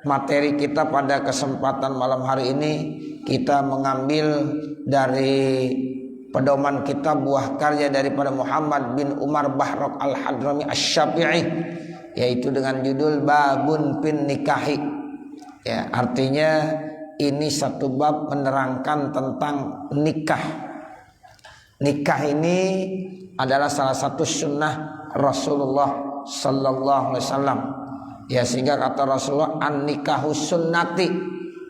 materi kita pada kesempatan malam hari ini, kita mengambil dari pedoman kita buah karya daripada Muhammad bin Umar Bahrok Al-Hadrami Asy-Syafi'i, yaitu dengan judul Babun fin Nikahi. Ya, artinya ini satu bab menerangkan tentang nikah. Nikah ini adalah salah satu sunnah Rasulullah Sallallahu Alaihi Wasallam. Ya, sehingga kata Rasulullah, an nikahu sunnati,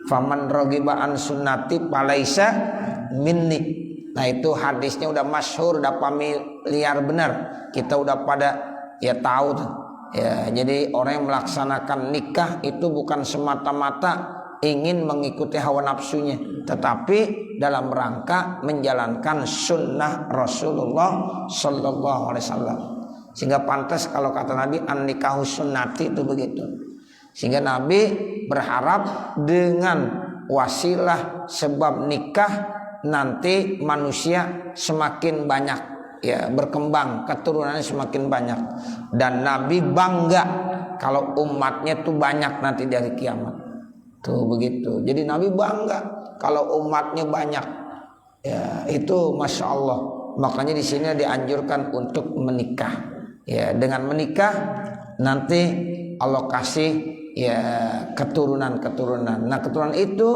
faman rogiba an sunnati palaisa minni. Nah, itu hadisnya udah masyhur, udah familiar benar. Kita udah pada ya tahu tuh. Ya, jadi orang yang melaksanakan nikah itu bukan semata-mata ingin mengikuti hawa nafsunya, tetapi dalam rangka menjalankan sunnah Rasulullah Sallallahu Alaihi Wasallam. Sehingga pantas kalau kata Nabi an nikahu sunnati, itu begitu. Sehingga Nabi berharap dengan wasilah sebab nikah nanti manusia semakin banyak, ya, berkembang, keturunannya semakin banyak, dan Nabi bangga kalau umatnya tuh banyak nanti dari kiamat. Tuh begitu. Jadi Nabi bangga kalau umatnya banyak. Ya, itu Masya Allah. Makanya di sini dianjurkan untuk menikah. Ya, dengan menikah nanti Allah kasih ya keturunan-keturunan. Nah, keturunan itu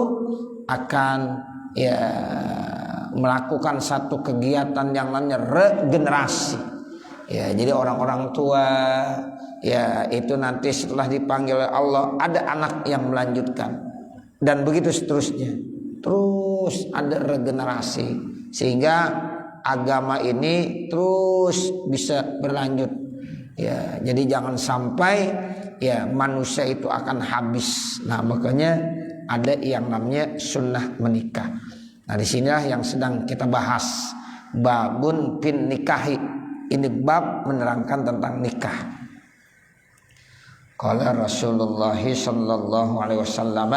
akan ya melakukan satu kegiatan yang namanya regenerasi. Ya, jadi orang-orang tua ya itu nanti setelah dipanggil oleh Allah ada anak yang melanjutkan, dan begitu seterusnya. Terus ada regenerasi sehingga agama ini terus bisa berlanjut. Ya, jadi jangan sampai ya manusia itu akan habis. Nah, makanya ada yang namanya sunnah menikah. Nah, disinilah yang sedang kita bahas, babun fin nikahi. Ini bab menerangkan tentang nikah. Qala Rasulullah sallallahu alaihi wasallam,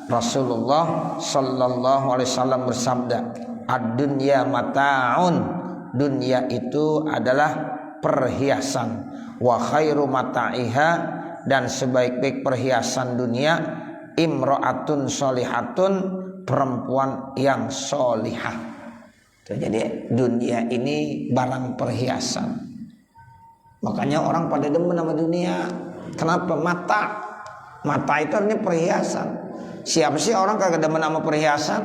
Rasulullah sallallahu alaihi wasallam bersabda, ad-dunya mata'un, dunia itu adalah perhiasan, wa khairu mata'iha, dan sebaik-baik perhiasan dunia imra'atun sholihatun, perempuan yang sholihah. Jadi dunia ini barang perhiasan. Makanya orang pada demen sama dunia. Kenapa? Mata itu artinya perhiasan. Siapa sih orang kagak demen sama perhiasan?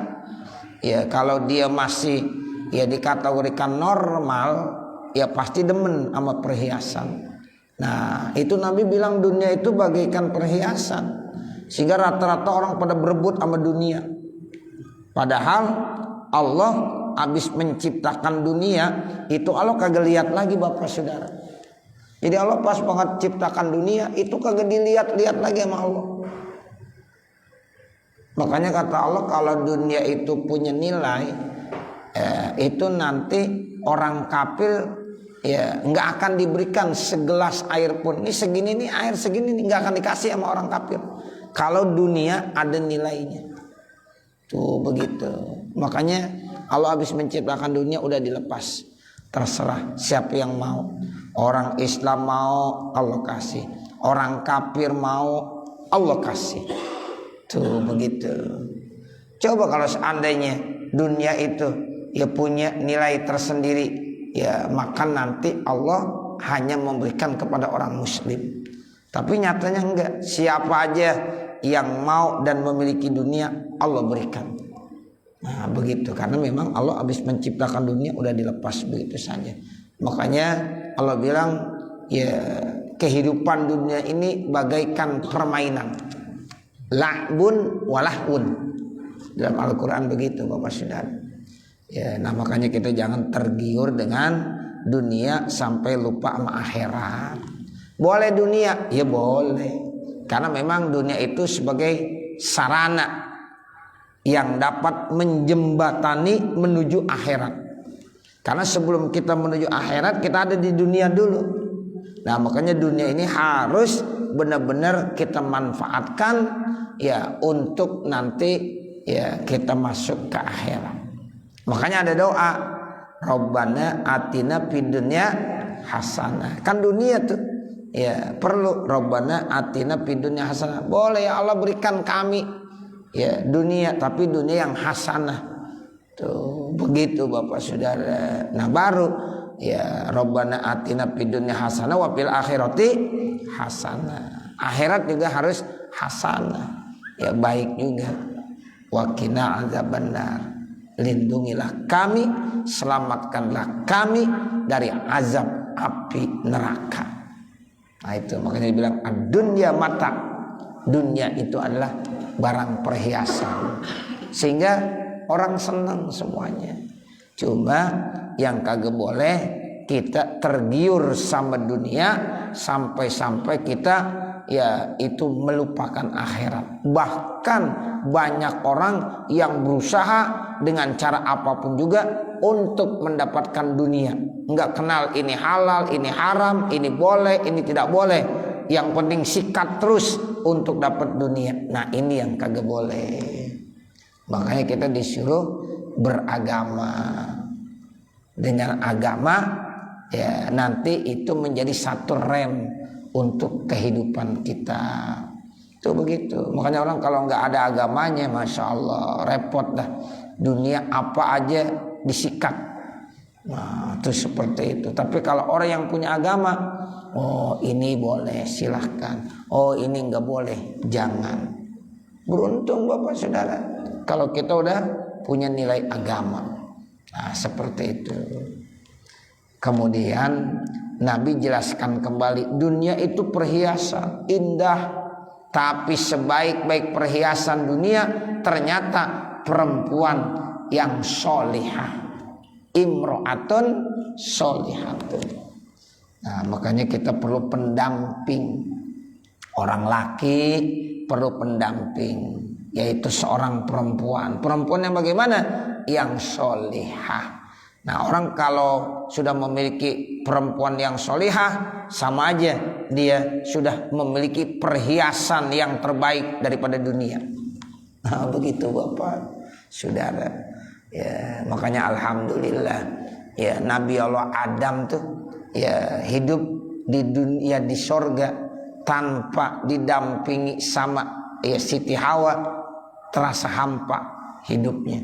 Ya, kalau dia masih ya dikategorikan normal, ya pasti demen sama perhiasan. Nah, itu Nabi bilang dunia itu bagaikan perhiasan, sehingga rata-rata orang pada berebut sama dunia. Padahal Allah habis menciptakan dunia itu Allah kagak lihat lagi, Bapak Saudara. Jadi Allah pas banget ciptakan dunia itu kagak dilihat-lihat lagi sama Allah. Makanya kata Allah, kalau dunia itu punya nilai, itu nanti orang kafir ya nggak akan diberikan segelas air pun. Ini segini nih, air segini nih, nggak akan dikasih sama orang kafir. Kalau dunia ada nilainya, tuh begitu. Makanya Allah habis menciptakan dunia udah dilepas, terserah siapa yang mau. Orang Islam mau, Allah kasih. Orang kafir mau, Allah kasih. Tuh begitu. Coba kalau seandainya dunia itu ya punya nilai tersendiri, ya maka nanti Allah hanya memberikan kepada orang muslim. Tapi nyatanya enggak. Siapa aja yang mau dan memiliki dunia, Allah berikan. Nah begitu. Karena memang Allah habis menciptakan dunia udah dilepas begitu saja. Makanya Allah bilang ya kehidupan dunia ini bagaikan permainan. La'bun walahun. Dalam Al-Quran begitu Bapak Saudara. Ya, nah makanya kita jangan tergiur dengan dunia sampai lupa sama akhirat. Boleh dunia? Ya boleh. Karena memang dunia itu sebagai sarana yang dapat menjembatani menuju akhirat. Karena sebelum kita menuju akhirat kita ada di dunia dulu. Nah makanya dunia ini harus benar-benar kita manfaatkan ya untuk nanti ya kita masuk ke akhirat. Makanya ada doa, Rabbana atina fid dunya hasanah. Kan dunia tuh ya perlu Rabbana atina fid dunya hasanah. Boleh ya Allah berikan kami ya dunia, tapi dunia yang hasanah. Tuh begitu Bapak Saudara. Nah baru ya Rabbana atina fid dunya hasanah wa fil akhirati hasanah. Akhirat juga harus hasanah. Ya baik juga. Wa qina adzabannar. Lindungilah kami, selamatkanlah kami dari azab api neraka. Nah itu makanya dibilang ad-dunya mata. Dunia itu adalah barang perhiasan, sehingga orang senang semuanya. Cuma yang kagak boleh kita tergiur sama dunia sampai-sampai kita ya itu melupakan akhirat. Bahkan banyak orang yang berusaha dengan cara apapun juga untuk mendapatkan dunia. Enggak kenal ini halal, ini haram, ini boleh, ini tidak boleh. Yang penting sikat terus untuk dapat dunia. Nah ini yang kagak boleh. Makanya kita disuruh beragama. Dengan agama ya nanti itu menjadi satu rem untuk kehidupan kita. Itu begitu. Makanya orang kalau nggak ada agamanya, masya Allah repot dah. Dunia apa aja disikat. Nah itu seperti itu. Tapi kalau orang yang punya agama, oh ini boleh silahkan, oh ini nggak boleh jangan. Beruntung Bapak Saudara kalau kita udah punya nilai agama. Nah seperti itu. Kemudian Nabi jelaskan kembali, dunia itu perhiasan indah, tapi sebaik-baik perhiasan dunia ternyata perempuan yang solihah, imro'atun solihatun. Nah makanya kita perlu pendamping. Orang laki perlu pendamping, yaitu seorang perempuan. Perempuan yang bagaimana? Yang solihah. Nah orang kalau sudah memiliki perempuan yang solihah, sama aja dia sudah memiliki perhiasan yang terbaik daripada dunia. Nah begitu Bapak Saudara. Ya makanya alhamdulillah ya Nabi Allah Adam tuh ya hidup di dunia di sorga tanpa didampingi sama ya Siti Hawa, terasa hampa hidupnya.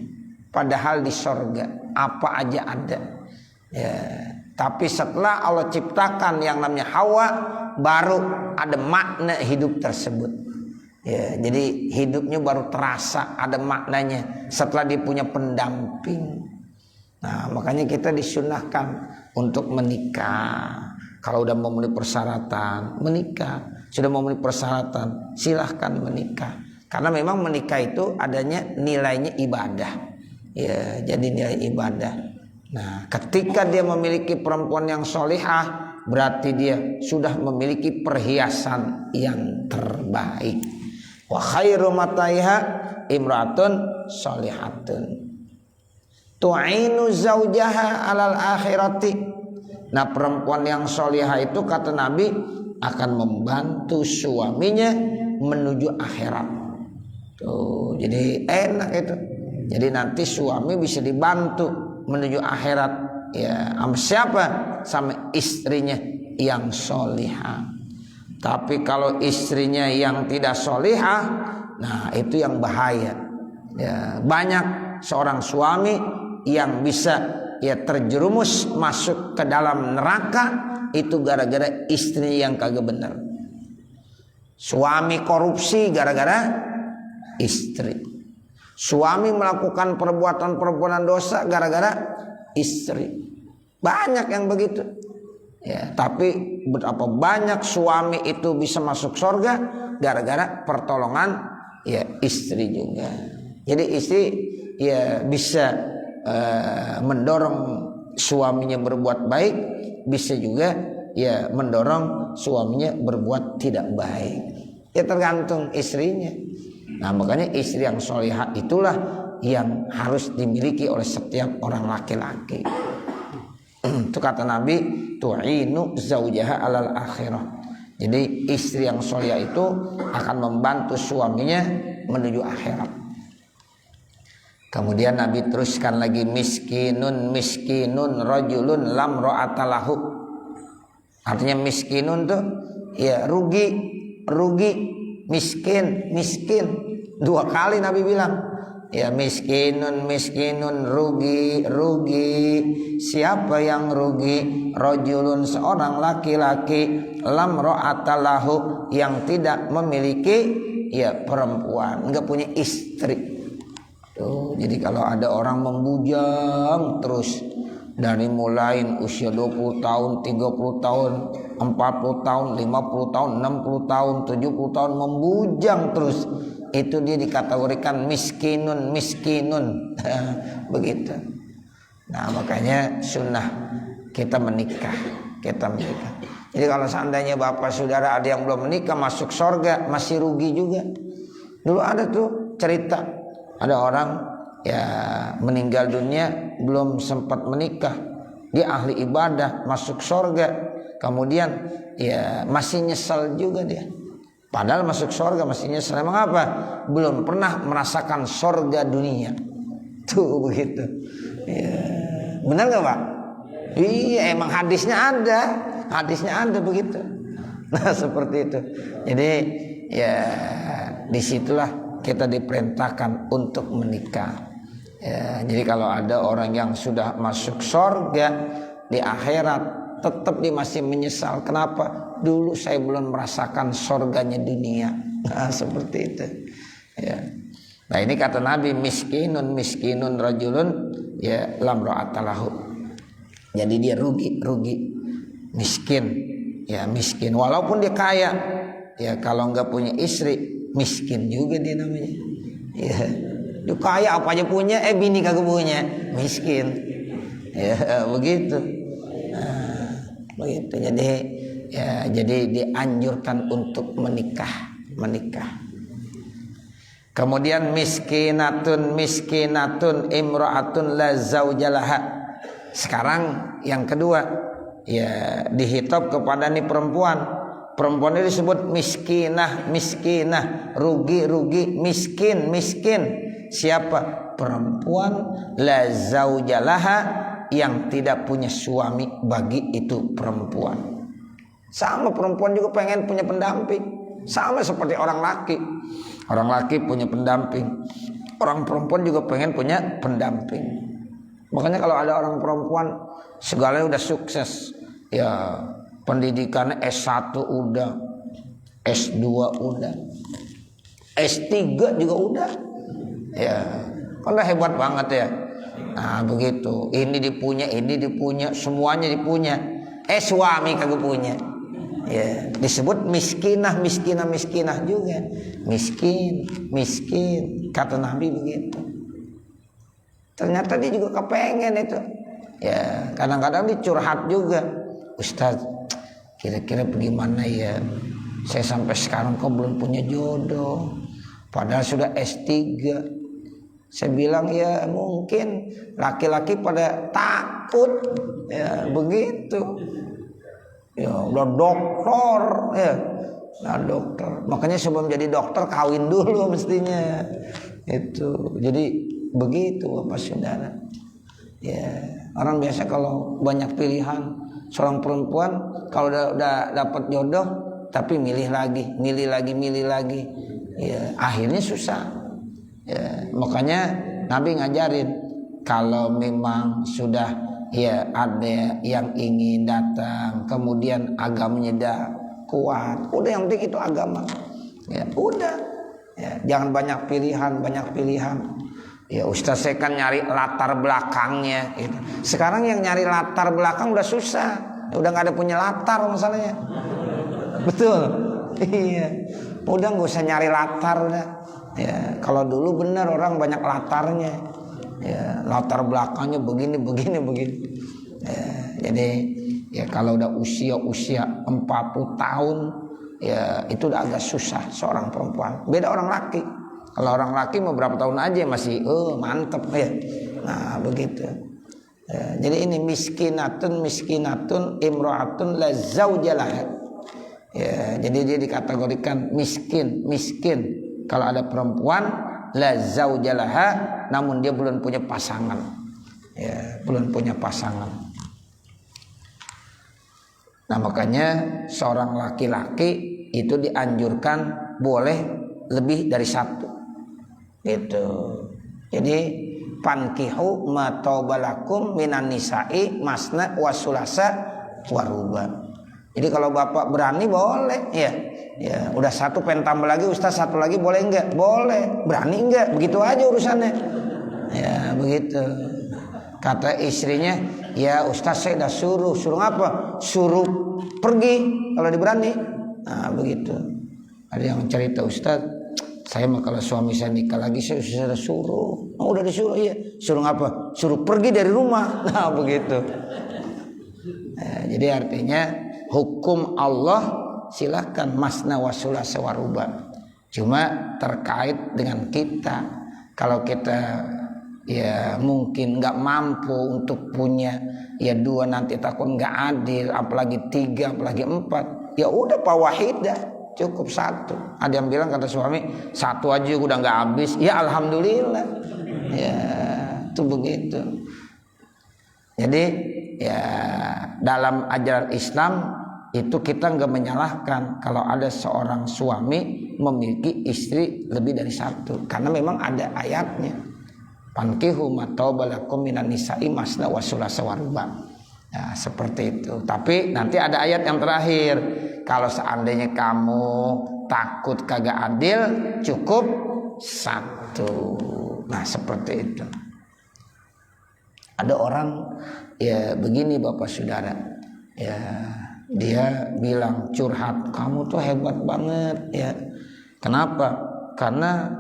Padahal di sorga apa aja ada. Ya, tapi setelah Allah ciptakan yang namanya Hawa, baru ada makna hidup tersebut. Ya, jadi hidupnya baru terasa ada maknanya setelah dia punya pendamping. Nah, makanya kita disunahkan untuk menikah. Kalau udah memenuhi persyaratan, menikah. Sudah memenuhi persyaratan, silahkan menikah. Karena memang menikah itu adanya nilainya ibadah. Ya, jadi nilai ibadah. Nah, ketika dia memiliki perempuan yang solihah, berarti dia sudah memiliki perhiasan yang terbaik. Wa khairu mataiha imratun solihatun tu'inu zaujaha alal akhirati. Nah, perempuan yang solihah itu kata Nabi akan membantu suaminya menuju akhirat. Tuh, jadi enak itu. Jadi nanti suami bisa dibantu menuju akhirat ya sama siapa? Sama istrinya yang solihah. Tapi kalau istrinya yang tidak solihah, nah itu yang bahaya. Ya, banyak seorang suami yang bisa ya terjerumus masuk ke dalam neraka itu gara-gara istrinya yang kagak benar. Suami korupsi gara-gara istri. Suami melakukan perbuatan-perbuatan dosa gara-gara istri. Banyak yang begitu. Ya, tapi betapa banyak suami itu bisa masuk surga gara-gara pertolongan ya istri juga. Jadi istri ya bisa mendorong suaminya berbuat baik, bisa juga ya mendorong suaminya berbuat tidak baik. Ya tergantung istrinya. Nah makanya istri yang solihah itulah yang harus dimiliki oleh setiap orang laki-laki. Itu kata Nabi, tu'inu zaujaha alal akhirah. Jadi istri yang solihah itu akan membantu suaminya menuju akhirat. Kemudian Nabi teruskan lagi, miskinun rajulun lam ra'atalahu. Artinya miskinun tuh ya rugi, miskin. Dua kali Nabi bilang, ya miskinun, rugi. Siapa yang rugi? Rajulun, seorang laki-laki, lam ra'atalahu, yang tidak memiliki ya perempuan, enggak punya istri. Tuh, jadi kalau ada orang membujang terus dari mulai usia 20 tahun, 30 tahun, 40 tahun, 50 tahun, 60 tahun, 70 tahun membujang terus, itu dia dikategorikan miskinun. Begitu. Nah, makanya sunnah kita menikah. Jadi kalau seandainya bapak saudara ada yang belum menikah masuk surga, masih rugi juga. Dulu ada tuh cerita, ada orang ya meninggal dunia belum sempat menikah, dia ahli ibadah masuk surga, kemudian ya masih nyesel juga dia, padahal masuk surga masih nyesel. Emang apa? Belum pernah merasakan surga dunia tuh, begitu ya. Benar nggak Pak? Iya, emang hadisnya ada begitu. Nah, seperti itu. Jadi ya disitulah kita diperintahkan untuk menikah. Ya, jadi kalau ada orang yang sudah masuk surga di akhirat tetap dia masih menyesal. Kenapa? Dulu saya belum merasakan surganya dunia. Nah, seperti itu. Ya. Nah, ini kata Nabi, miskinun rajulun ya lam ra'atalahu. Jadi dia rugi, miskin. Ya, miskin walaupun dia kaya. Ya, kalau enggak punya istri miskin juga dia namanya. Ya. Dia kaya apa aja punya, bini kagak punya, miskin. Ya, begitu. Nah, begitu. Jadi dianjurkan untuk menikah. Kemudian miskinatun imra'atun la zaujalaha. Sekarang yang kedua, ya dihitab kepada nih perempuan. Perempuan ini disebut miskinah, rugi, miskin. Siapa? Perempuan la zaujalaha, yang tidak punya suami bagi itu perempuan. Sama, perempuan juga pengen punya pendamping. Sama seperti orang laki. Orang laki punya pendamping, orang perempuan juga pengen punya pendamping. Makanya kalau ada orang perempuan segalanya udah sukses, ya pendidikannya S1 udah, S2 udah, S3 juga udah, ya kan udah hebat banget ya. Nah begitu, ini dipunya, semuanya dipunya. Suami kagak punya. Ya, disebut miskinah juga. Miskin. Kata Nabi begitu. Ternyata dia juga kepengen itu. Ya, kadang-kadang dia curhat juga. Ustaz, kira-kira bagaimana ya? Saya sampai sekarang kok belum punya jodoh. Padahal sudah S3. Saya bilang ya mungkin laki-laki pada takut. Ya, begitu. Ya, udah dokter ya. Nah, dokter. Makanya sebelum jadi dokter kawin dulu mestinya. Itu. Jadi begitu Bapak Saudara. Ya, orang biasa kalau banyak pilihan, seorang perempuan kalau udah dapat jodoh tapi milih lagi. Ya, akhirnya susah. Ya, makanya Nabi ngajarin kalau memang sudah ya ada yang ingin datang, kemudian agamanya dah kuat, udah yang penting itu agama. Ya udah, ya, jangan banyak pilihan. Ya Ustaz, saya kan nyari latar belakangnya. Gitu. Sekarang yang nyari latar belakang udah susah, udah nggak ada punya latar masalahnya. Betul, iya. Udah nggak usah nyari latar udah. Ya kalau dulu benar orang banyak latarnya. Ya, latar belakangnya begini. Ya, jadi ya kalau udah usia 40 tahun ya itu udah agak susah seorang perempuan. Beda orang laki. Kalau orang laki mau berapa tahun aja masih mantep ya. Nah, begitu. Ya, jadi ini miskinatun imra'atun la zaujalah. Ya, jadi dia dikategorikan miskin. Kalau ada perempuan la zaujalaha, namun dia belum punya pasangan. Ya, belum punya pasangan. Nah makanya seorang laki-laki itu dianjurkan boleh lebih dari satu gitu. Jadi fankihu ma taubalakum minan nisa'i masna wa sulasa wa ruba. Jadi kalau bapak berani boleh ya. Ya udah satu pengen tambah lagi, Ustaz satu lagi boleh enggak? Boleh. Berani enggak? Begitu aja urusannya. Ya begitu. Kata istrinya, ya Ustaz saya udah suruh apa? Suruh pergi kalau diberani. Nah begitu. Ada yang cerita, Ustaz saya mah kalau suami saya nikah lagi saya sudah suruh. Oh udah disuruh ya. Suruh apa? Suruh pergi dari rumah. Nah begitu. Nah, jadi artinya hukum Allah silakan masna wa sulasa wa ruba. Cuma terkait dengan kita, kalau kita ya mungkin nggak mampu untuk punya ya 2 nanti takut nggak adil, apalagi 3, apalagi 4, ya udah fawahidah cukup 1. Ada yang bilang kata suami 1 aja udah nggak habis, ya alhamdulillah ya itu begitu. Jadi ya dalam ajaran Islam itu kita nggak menyalahkan kalau ada seorang suami memiliki istri lebih dari 1, karena memang ada ayatnya. Fankihu ma taubalakum minan nisa'i masna wa sulasa wa ruba. Nah, seperti itu. Tapi nanti ada ayat yang terakhir. Kalau seandainya kamu takut kagak adil, cukup 1. Nah, seperti itu. Ada orang ya begini Bapak Saudara. Ya dia bilang curhat, kamu tuh hebat banget ya. Kenapa? Karena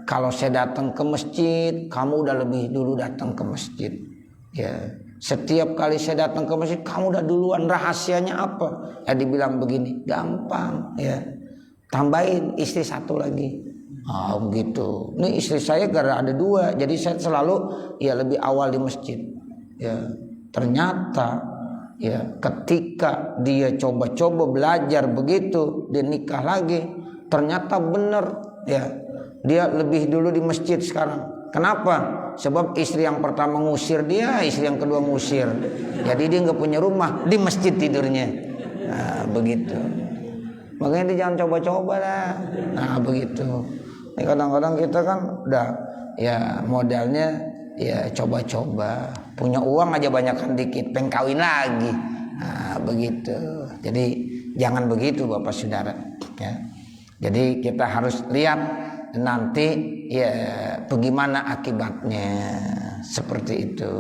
kalau saya datang ke masjid, kamu udah lebih dulu datang ke masjid. Ya, setiap kali saya datang ke masjid, kamu udah duluan. Rahasianya apa? Ya dibilang begini, gampang ya. Tambahin istri 1 lagi. Oh begitu. Ini istri saya karena ada 2, jadi saya selalu ya lebih awal di masjid. Ya, ternyata ya ketika dia coba-coba belajar begitu, dia nikah lagi, ternyata benar ya, dia lebih dulu di masjid sekarang. Kenapa? Sebab istri yang pertama ngusir dia, istri yang kedua ngusir, jadi dia nggak punya rumah, di masjid tidurnya. Nah begitu. Makanya dia jangan coba-coba lah. Nah begitu. Ini kadang-kadang kita kan udah ya modalnya ya coba-coba, punya uang aja banyakan dikit, pengen kawin lagi. Nah, begitu. Jadi jangan begitu Bapak Saudara ya. Jadi kita harus lihat nanti ya bagaimana akibatnya, seperti itu.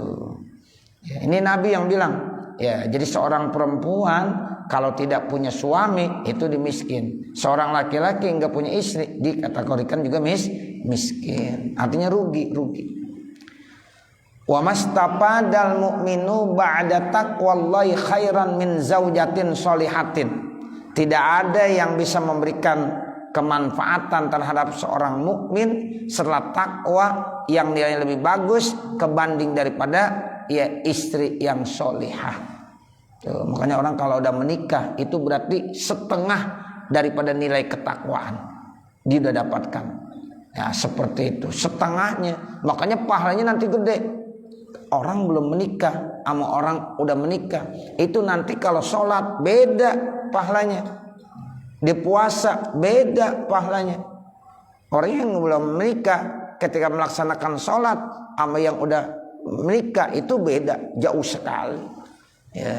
Ya, ini Nabi yang bilang ya, jadi seorang perempuan kalau tidak punya suami itu dimiskin. Seorang laki-laki enggak punya istri dikategorikan juga miskin. Artinya rugi. Wa mastapadal mu'minu ba'da taqwallahi khairan min zaujatin sholihatin. Tidak ada yang bisa memberikan kemanfaatan terhadap seorang mukmin setelah takwa yang nilainya lebih bagus kebanding daripada ya istri yang sholihah. Tuh, makanya orang kalau udah menikah itu berarti setengah daripada nilai ketakwaan dia udah dapatkan. Ya seperti itu, setengahnya. Makanya pahalanya nanti gede. Orang belum menikah sama orang udah menikah itu nanti kalau sholat beda pahalanya, di puasa beda pahalanya. Orang yang belum menikah ketika melaksanakan sholat sama yang udah menikah itu beda jauh sekali ya.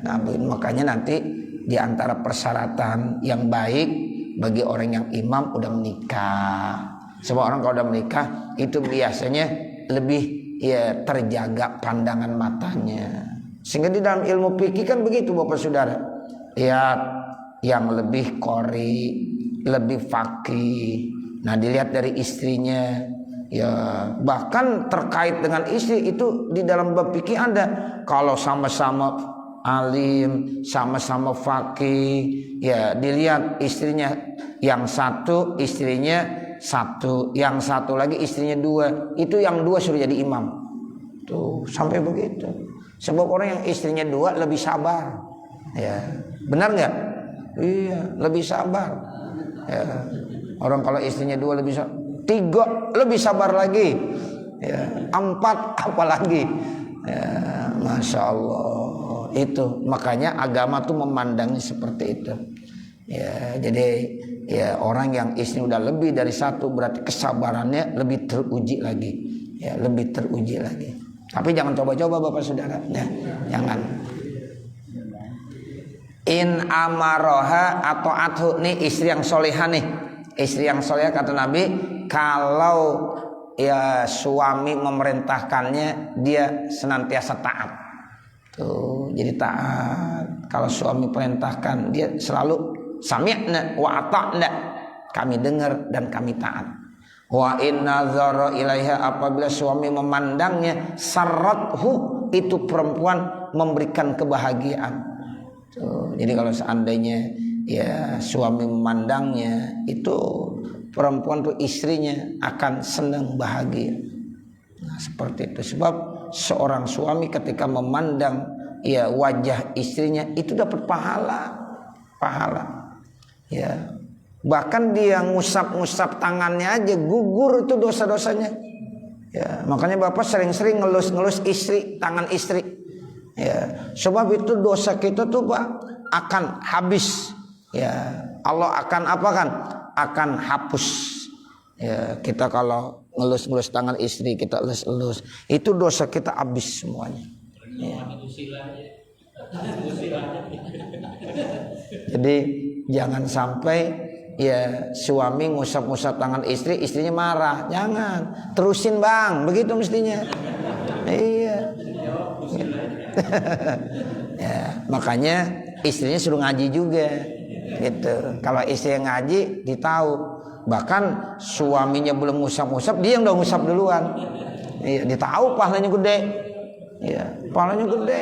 Nah makanya nanti di antara persyaratan yang baik bagi orang yang imam udah menikah. Sebab orang kalau udah menikah itu biasanya lebih ya terjaga pandangan matanya. Sehingga di dalam ilmu fikih kan begitu Bapak Saudara. Ya yang lebih qori, lebih faqih. Nah dilihat dari istrinya. Ya bahkan terkait dengan istri itu di dalam bab fikih ada. Kalau sama-sama alim, sama-sama faqih, ya dilihat istrinya yang 1, istrinya 1, yang 1 lagi istrinya 2, itu yang 2 suruh jadi imam. Tuh sampai begitu. Sebab orang yang istrinya 2 lebih sabar. Ya, benar nggak? Iya, lebih sabar. Ya. Orang kalau istrinya 2 lebih sabar, 3 lebih sabar lagi. Ya, 4 apalagi. Ya, Masya Allah. itu makanya agama tuh memandangnya seperti itu. Ya, jadi ya orang yang istri udah lebih dari satu berarti kesabarannya lebih teruji lagi. Ya, lebih teruji lagi. Tapi jangan coba-coba Bapak Saudara, ya. Jangan. In amaroha atau athu nih istri yang solehah nih. Istri yang solehah kata Nabi, kalau ya suami memerintahkannya dia senantiasa taat. Tuh, jadi taat. Kalau suami perintahkan dia selalu sami'na wa ata'na. Kami dengar dan kami taat. Wa in nazara ilaiha apabila suami memandangnya sarrathu itu perempuan memberikan kebahagiaan. Tuh, jadi kalau seandainya ya suami memandangnya itu perempuan tuh istrinya akan senang bahagia. Nah, seperti itu. Sebab seorang suami ketika memandang ya wajah istrinya itu dapat pahala. Ya. Bahkan dia ngusap-ngusap tangannya aja gugur itu dosa-dosanya. Ya, makanya Bapak sering-sering ngelus-ngelus istri, tangan istri. Ya, sebab itu dosa kita tuh Pak akan habis. Ya, Allah akan apa kan? Akan hapus. Ya, kita kalau ngelus-ngelus tangan istri, kita elus-elus, itu dosa kita habis semuanya. Ya. Jadi jangan sampai ya suami ngusap-ngusap tangan istri, istrinya marah. Jangan, terusin bang, begitu mestinya. Iya. Ya, makanya istrinya suruh ngaji juga. Gitu. Kalau istri yang ngaji ditahu, bahkan suaminya belum ngusap-ngusap dia yang udah ngusap duluan. Iya, ditahu pahalanya gede. Iya, pahalanya gede.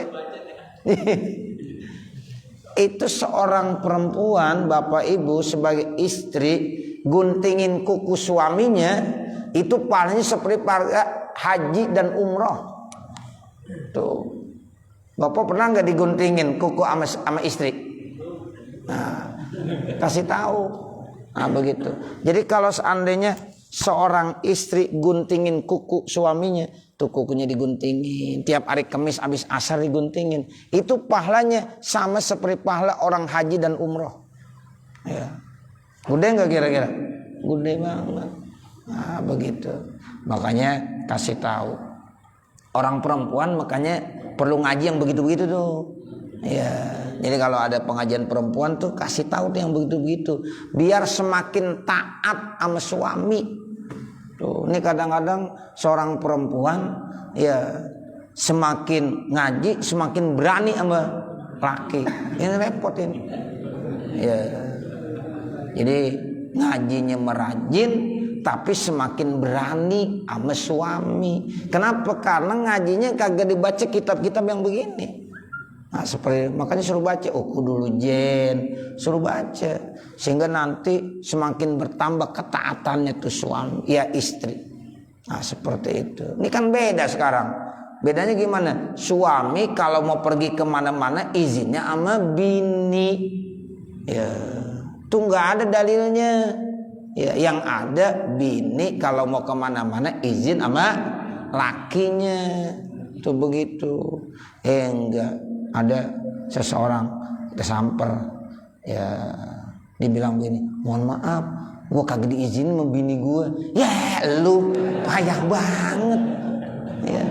Itu seorang perempuan Bapak Ibu sebagai istri guntingin kuku suaminya itu pahalanya seperti pahala haji dan umroh. Tuh. Bapak pernah nggak diguntingin kuku sama istri? Nah, kasih tahu. Nah, begitu. Jadi kalau seandainya seorang istri guntingin kuku suaminya, tuh kukunya diguntingin, tiap hari Kamis habis asar diguntingin, itu pahalanya sama seperti pahala orang haji dan umroh. Ya. Gede nggak kira-kira? Gede banget. Nah, begitu. Makanya kasih tahu. Orang perempuan makanya perlu ngaji yang begitu-begitu tuh. Ya, jadi kalau ada pengajian perempuan tuh kasih tahu tuh yang begitu-begitu, biar semakin taat sama suami. Tuh, ini kadang-kadang seorang perempuan ya semakin ngaji semakin berani sama laki. Ini repot ini. Ya. Jadi ngajinya merajin tapi semakin berani sama suami. Kenapa? Karena ngajinya kagak dibaca kitab-kitab yang begini. Nah, seperti makanya suruh baca dulu Jen, suruh baca sehingga nanti semakin bertambah ketaatannya tuh suami ya istri. Nah, seperti itu. Ini kan beda sekarang. Bedanya gimana? Suami kalau mau pergi kemana-mana izinnya sama bini. Ya, tuh nggak ada dalilnya. Ya, yang ada bini kalau mau kemana-mana izin sama lakinya. Tuh begitu. Enggak. Ada seseorang kesamper ya dibilang begini, mohon maaf gue kagak diizinin sama bini gue. Ya lu payah banget ya.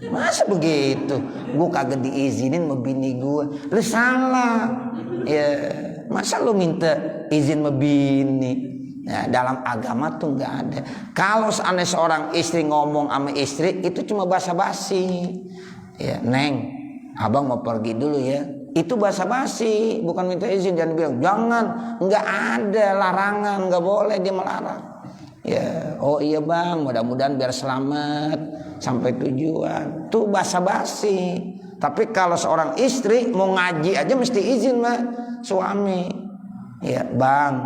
Masa begitu gue kagak diizinin sama bini gue, lu salah ya. Masa lu minta izin sama bini? Nah, dalam agama tuh nggak ada. Kalau seandainya seorang istri ngomong sama istri itu cuma basa-basi ya, Neng abang mau pergi dulu ya, itu basa-basi, bukan minta izin. Jangan bilang jangan, nggak ada larangan, nggak boleh dia melarang. Ya, oh iya bang, mudah-mudahan biar selamat sampai tujuan. Tuh basa-basi. Tapi kalau seorang istri mau ngaji aja mesti izin mah suami. Ya bang,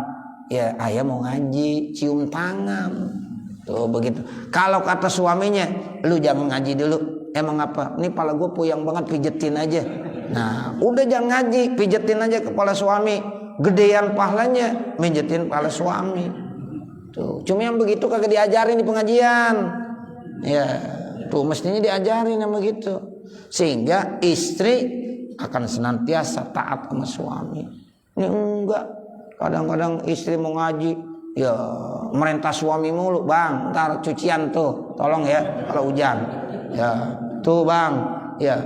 ya ayah mau ngaji, cium tangan. Tuh begitu. Kalau kata suaminya, lu jangan ngaji dulu. Emang apa? Ini kepala gue puyeng banget, pijetin aja. Nah, udah jangan ngaji, pijetin aja kepala suami. Gedean pahalanya mijetin kepala suami. Tuh, cuma yang begitu kagak diajarin di pengajian. Ya, tuh mestinya diajarin yang begitu. Sehingga istri akan senantiasa taat sama suami. Ini enggak. Kadang-kadang istri mau ngaji, ya merintah suami mulu, bang, ntar cucian tuh, tolong ya kalau hujan. Ya, tuh bang, ya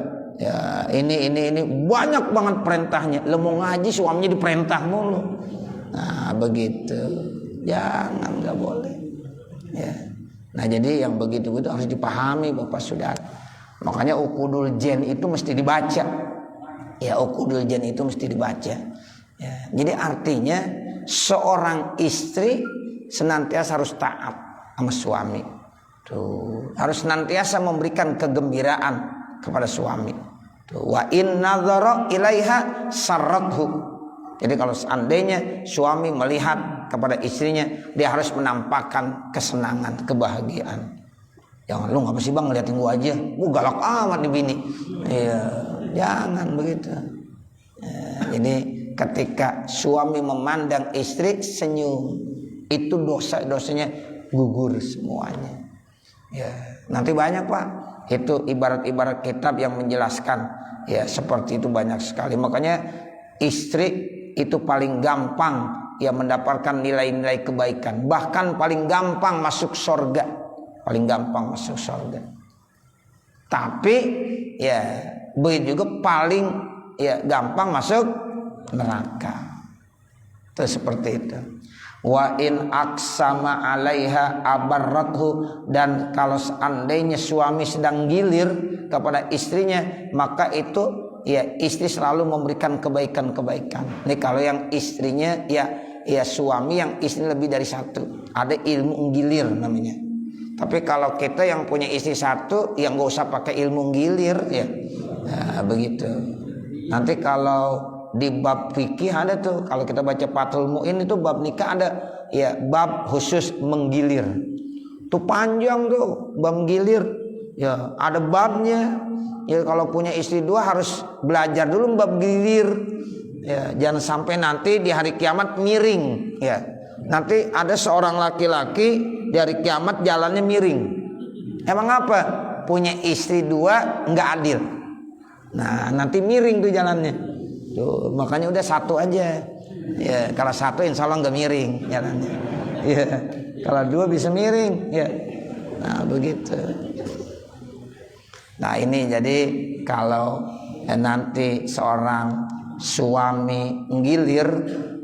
ini banyak banget perintahnya. Lo mau ngaji suaminya diperintah mulu. Nah begitu, jangan, nggak boleh. Ya. Nah jadi yang begitu itu harus dipahami Bapak Saudara. Makanya Uqudul Jan itu mesti dibaca. Ya Uqudul Jan itu mesti dibaca. Ya, jadi artinya seorang istri senantiasa harus taat sama suami. Tuh, harus senantiasa memberikan kegembiraan kepada suami. Tuh, wa in nadzara ilaiha sarrathu. Jadi kalau seandainya suami melihat kepada istrinya, dia harus menampakkan kesenangan, kebahagiaan. Jangan, lu ngapa sih bang ngeliatin gua aja, gua galak amat nih bini. Iya, jangan begitu. Ya, jadi ketika suami memandang istri senyum, itu dosanya gugur semuanya. Ya, nanti banyak Pak, itu ibarat-ibarat kitab yang menjelaskan ya seperti itu banyak sekali. Makanya istri itu paling gampang ya mendapatkan nilai-nilai kebaikan, bahkan paling gampang masuk surga, paling gampang masuk surga. Tapi ya begitu juga paling ya gampang masuk neraka. Itu seperti itu. Wa in aksama alaiha abarrathu, dan kalau seandainya suami sedang gilir kepada istrinya, maka itu ya istri selalu memberikan kebaikan-kebaikan. Ini kalau yang istrinya ya suami yang istri lebih dari satu, ada ilmu gilir namanya. Tapi kalau kita yang punya istri satu, yang gak usah pakai ilmu gilir ya. Nah, begitu. Nanti kalau di bab fikih ada tuh, kalau kita baca Fathul Mu'in itu bab nikah ada ya bab khusus menggilir. Tuh panjang tuh bab gilir. Ya, ada babnya. Ya kalau punya istri dua harus belajar dulu bab gilir. Ya, jangan sampai nanti di hari kiamat miring ya. Nanti ada seorang laki-laki di hari kiamat jalannya miring. Emang apa? Punya istri dua nggak adil. Nah, nanti miring tuh jalannya. Tuh, makanya udah satu aja. Ya, kalau satu insya Allah nggak miring jalannya. Ya, kalau dua bisa miring. Ya, nah begitu. Nah ini jadi kalau nanti seorang suami ngilir,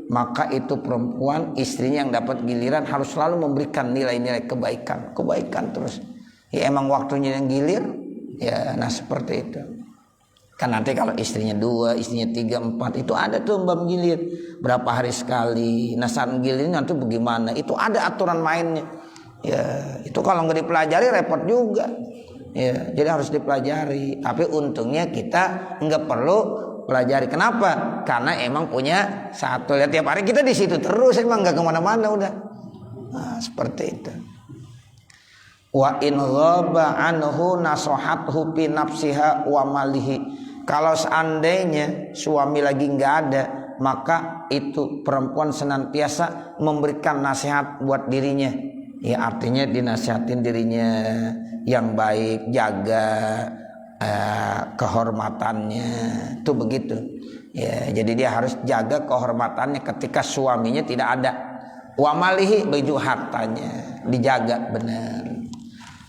maka itu perempuan istrinya yang dapat giliran harus selalu memberikan nilai-nilai kebaikan terus. Ya emang waktunya yang gilir. Ya, nah seperti itu. Kan nanti kalau istrinya 2, istrinya 3, 4 itu ada tuh mbak gilir berapa hari sekali. Nah saat gilir nanti bagaimana? Itu ada aturan mainnya. Ya itu kalau nggak dipelajari repot juga. Ya jadi harus dipelajari. Tapi untungnya kita nggak perlu pelajari. Kenapa? Karena emang punya satu. Lihat tiap hari kita di situ terus, emang nggak kemana-mana udah. Nah seperti itu. Wa in ghaba anhu nasohathu fi nafsiha wa malihi. Kalau seandainya suami lagi nggak ada, maka itu perempuan senantiasa memberikan nasihat buat dirinya. Ya artinya dinasihatin dirinya yang baik, jaga kehormatannya. Itu begitu. Ya, jadi dia harus jaga kehormatannya ketika suaminya tidak ada. Wa malihi, baju hartanya dijaga benar.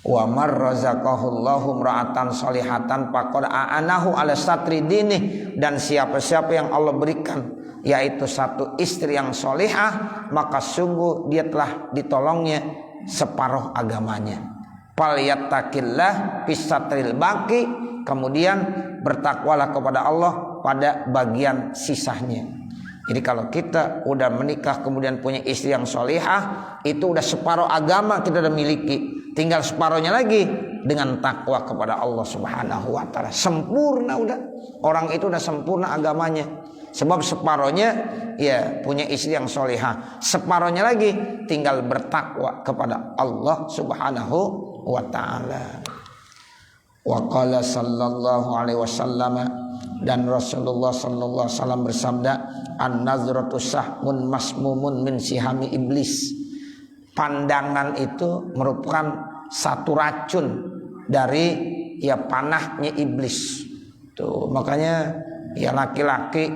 Wa mar razaqahullahu imra'atan shalihatan faqad a'anahu ala satri dini, dan siapa-siapa yang Allah berikan yaitu satu istri yang solihah, maka sungguh dia telah ditolongnya separuh agamanya. Fal yattaqillah fis satril baqi, kemudian bertakwalah kepada Allah pada bagian sisanya. Jadi kalau kita udah menikah kemudian punya istri yang solihah, itu udah separuh agama kita udah miliki. Tinggal separuhnya lagi dengan takwa kepada Allah Subhanahu wa taala. Sempurna udah. Orang itu udah sempurna agamanya. Sebab separuhnya ya punya istri yang solihah. Separuhnya lagi tinggal bertakwa kepada Allah Subhanahu wa taala. Wa qala sallallahu alaihi wasallam, dan Rasulullah sallallahu alaihi wasallam bersabda, an-nazratu sahmun masmumun min sihami iblis. Pandangan itu merupakan satu racun dari ya panahnya iblis. Tuh, makanya ya laki-laki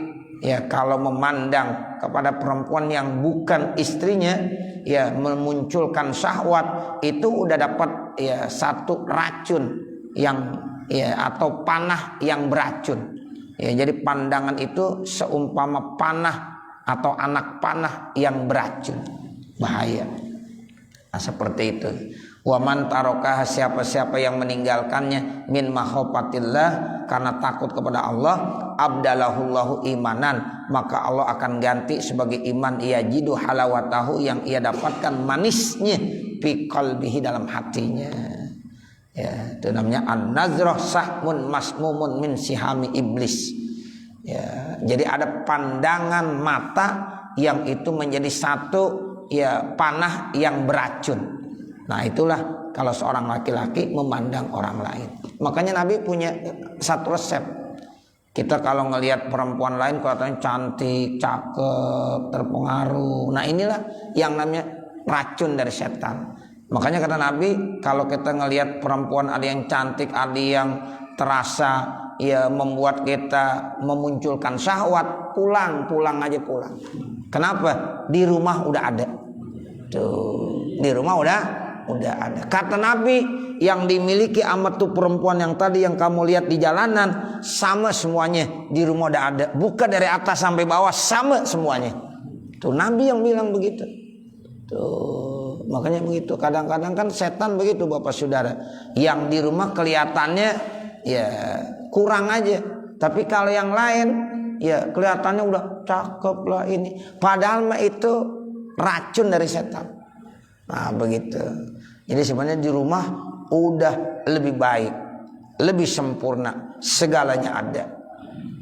ya kalau memandang kepada perempuan yang bukan istrinya ya memunculkan syahwat, itu udah dapat ya satu racun yang ya atau panah yang beracun. Ya, jadi pandangan itu seumpama panah atau anak panah yang beracun, bahaya. Nah, seperti itu. Wa man tarokah, siapa-siapa yang meninggalkannya min makhofatillah, karena takut kepada Allah, abdalahullahu imanan, maka Allah akan ganti sebagai iman, yajidu halawatahu, yang ia dapatkan manisnya fi qalbihi, dalam hatinya. Ya, itu namanya an-nazrah sahmun masmumun min sihami iblis. Ya, jadi ada pandangan mata yang itu menjadi satu ya panah yang beracun. Nah, itulah kalau seorang laki-laki memandang orang lain. Makanya Nabi punya satu resep. Kita kalau ngelihat perempuan lain kelihatannya cantik, cakep, terpengaruh. Nah, inilah yang namanya racun dari setan. Makanya kata Nabi, kalau kita ngelihat perempuan ada yang cantik, ada yang terasa ya membuat kita memunculkan syahwat, pulang aja pulang. Kenapa? Di rumah udah ada. Tuh, di rumah udah ada. Kata Nabi, yang dimiliki amat tuh perempuan yang tadi yang kamu lihat di jalanan, sama semuanya di rumah udah ada. Buka dari atas sampai bawah, sama semuanya. Tuh Nabi yang bilang begitu. Tuh, makanya begitu. Kadang-kadang kan setan begitu Bapak Saudara. Yang di rumah kelihatannya ya kurang aja, tapi kalau yang lain ya kelihatannya udah cakep lah ini. Padahal mah itu racun dari setan. Nah, begitu. Jadi sebenarnya di rumah udah lebih baik, lebih sempurna, segalanya ada.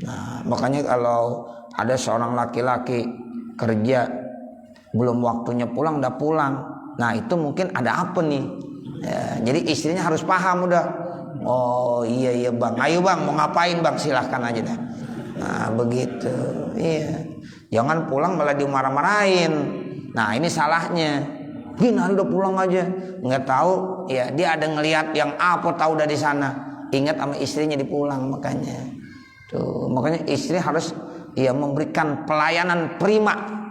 Nah, makanya kalau ada seorang laki-laki kerja belum waktunya pulang udah pulang, nah itu mungkin ada apa nih ya, jadi istrinya harus paham udah, oh iya bang, ayo bang, mau ngapain bang, silahkan aja dah. Nah begitu, iya, jangan pulang malah dimarah-marahin. Nah ini salahnya. Gini udah pulang aja, nggak tahu ya, dia ada ngelihat yang apa tahu dari sana, ingat sama istrinya dipulang. Makanya tuh, makanya istri harus ya memberikan pelayanan prima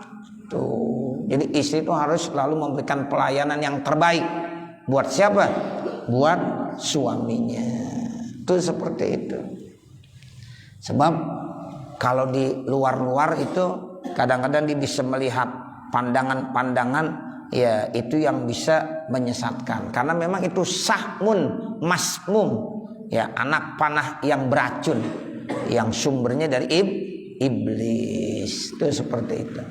tuh. Jadi istri itu harus selalu memberikan pelayanan yang terbaik buat siapa? Buat suaminya. Itu seperti itu. Sebab kalau di luar-luar itu kadang-kadang dia bisa melihat pandangan-pandangan ya itu yang bisa menyesatkan, karena memang itu sahmun masmum ya, anak panah yang beracun yang sumbernya dari iblis. Itu seperti itu.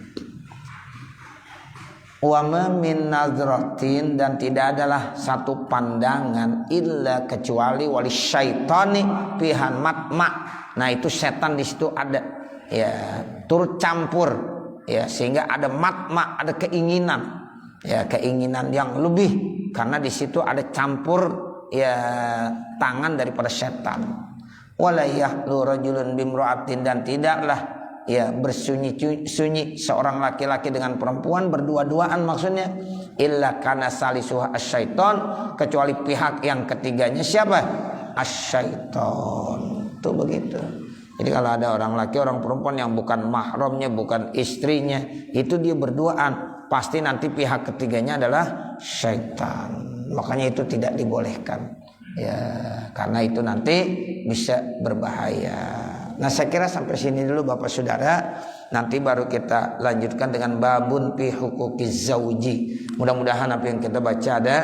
Wa ma min nazratin, dan tidak adalah satu pandangan illa kecuali wali syaitani pihan matma. Nah itu setan di situ ada ya, turut campur ya, sehingga ada matma, ada keinginan ya, keinginan yang lebih, karena di situ ada campur ya tangan daripada setan. Wala yahlu rajulun bimra'atin, dan tidaklah ya bersunyi-sunyi seorang laki-laki dengan perempuan berdua-duaan, maksudnya illa kana salisuha asyaiton, kecuali pihak yang ketiganya siapa? Asyaiton. Tuh begitu. Jadi kalau ada orang laki orang perempuan yang bukan mahramnya, bukan istrinya, itu dia berduaan, pasti nanti pihak ketiganya adalah syaitan. Makanya itu tidak dibolehkan ya, karena itu nanti bisa berbahaya. Nah saya kira sampai sini dulu Bapak Saudara. Nanti baru kita lanjutkan dengan babun fi huquqiz zauji. Mudah-mudahan apa yang kita baca ada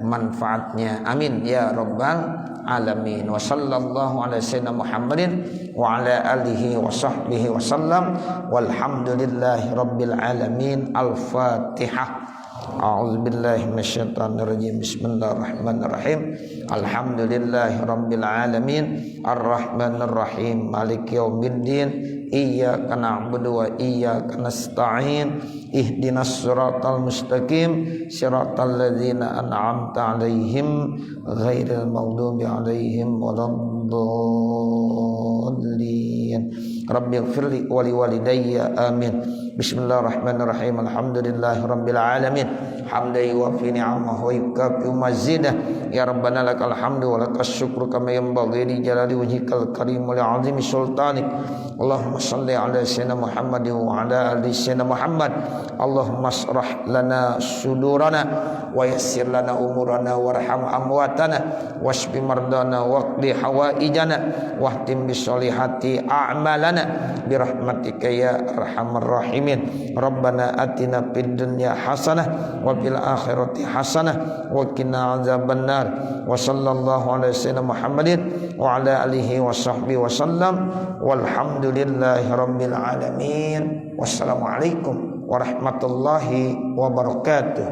manfaatnya. Amin ya rabbal alamin. Wa sallallahu ala sayyidina Muhammadin wa ala alihi wa sahbihi wa sallam. Walhamdulillahi rabbil alamin. Al-Fatihah. A'udzu billahi minasyaitonir rajim. Bismillahirrahmanirrahim. Alhamdulillahi rabbil alamin. Arrahmanir rahim. Maliki yaumiddin. Iyyaka na'budu wa iyyaka nasta'in. Ihdinas siratal mustaqim. Siratal ladzina an'amta 'alaihim ghairil maghdubi 'alaihim waladdallin. Rabbighfirli wa liwalidayya. Amin. Bismillahirrahmanirrahim. Alhamdulillahirabbil alamin. Hamdan yuwafi ni'amahu wa yukafi mazidah. Ya Rabbana lakal hamdu wa lakas syukru kama yanbaghi li jalali wajhikal karim wa li 'azimi sultanik. Allahumma shalli ala sayyidina Muhammad wa ala ali sayyidina Muhammad. Allahumma asrah lana sudurana wa yassir lana umurana warham amwatana washfi mardana waqdi hawaijana wahtim bisolihati a'malana birahmatika ya arhamar rahimin. Rabbana atina fid dunya hasanah wa fil akhirati hasanah wa qina azabannar. Wa sallallahu ala sayyidina Muhammadin wa ala alihi wa sahbihi wa sallam walhamdulillahi rabbil alamin. Wassalamualaikum warahmatullahi wabarakatuh.